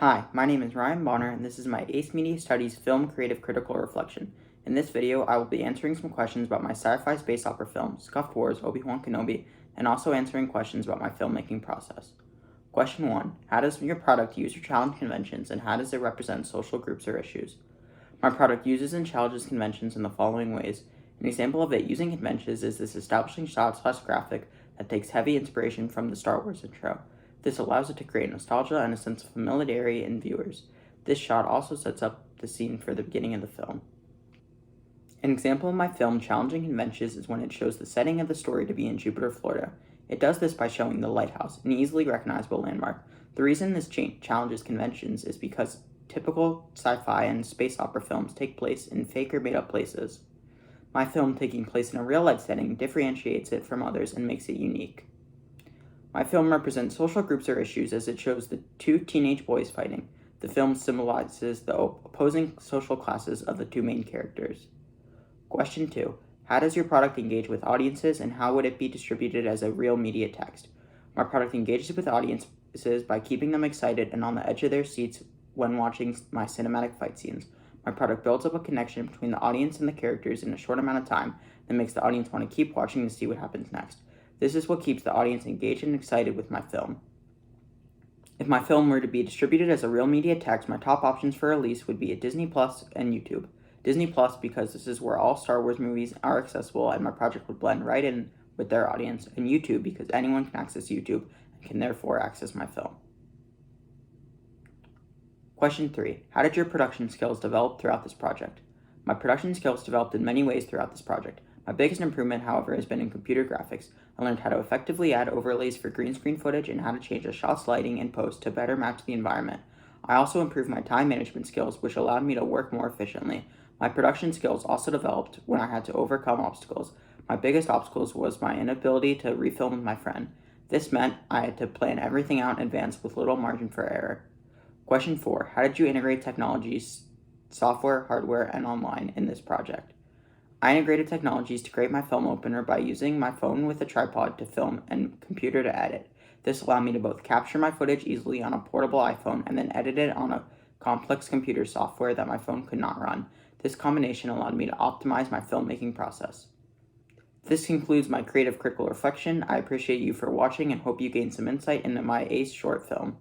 Hi, my name is Ryan Bonner, and this is my ACE Media Studies Film Creative Critical Reflection. In this video, I will be answering some questions about my sci-fi space opera film, Scuffed Wars, Obi-Wan Kenobi, and also answering questions about my filmmaking process. Question 1. How does your product use or challenge conventions, and how does it represent social groups or issues? My product uses and challenges conventions in the following ways. An example of it using conventions is this establishing shot/graphic that takes heavy inspiration from the Star Wars intro. This allows it to create nostalgia and a sense of familiarity in viewers. This shot also sets up the scene for the beginning of the film. An example of my film challenging conventions is when it shows the setting of the story to be in Jupiter, Florida. It does this by showing the lighthouse, an easily recognizable landmark. The reason this challenges conventions is because typical sci-fi and space opera films take place in fake or made-up places. My film taking place in a real-life setting differentiates it from others and makes it unique. My film represents social groups or issues as it shows the two teenage boys fighting. The film symbolizes the opposing social classes of the two main characters. Question 2. How does your product engage with audiences, and how would it be distributed as a real media text? My product engages with audiences by keeping them excited and on the edge of their seats when watching my cinematic fight scenes. My product builds up a connection between the audience and the characters in a short amount of time that makes the audience want to keep watching to see what happens next. This is what keeps the audience engaged and excited with my film. If my film were to be distributed as a real media text, my top options for release would be at Disney Plus and YouTube. Disney Plus because this is where all Star Wars movies are accessible and my project would blend right in with their audience, and YouTube because anyone can access YouTube and can therefore access my film. Question 3. How did your production skills develop throughout this project? My production skills developed in many ways throughout this project. My biggest improvement, however, has been in computer graphics. I learned how to effectively add overlays for green screen footage and how to change a shot's lighting in post to better match the environment. I also improved my time management skills, which allowed me to work more efficiently. My production skills also developed when I had to overcome obstacles. My biggest obstacles was my inability to refilm with my friend. This meant I had to plan everything out in advance with little margin for error. Question 4. How did you integrate technologies, software, hardware, and online in this project? I integrated technologies to create my film opener by using my phone with a tripod to film and computer to edit. This allowed me to both capture my footage easily on a portable iPhone and then edit it on a complex computer software that my phone could not run. This combination allowed me to optimize my filmmaking process. This concludes my creative critical reflection. I appreciate you for watching and hope you gained some insight into my ACE short film.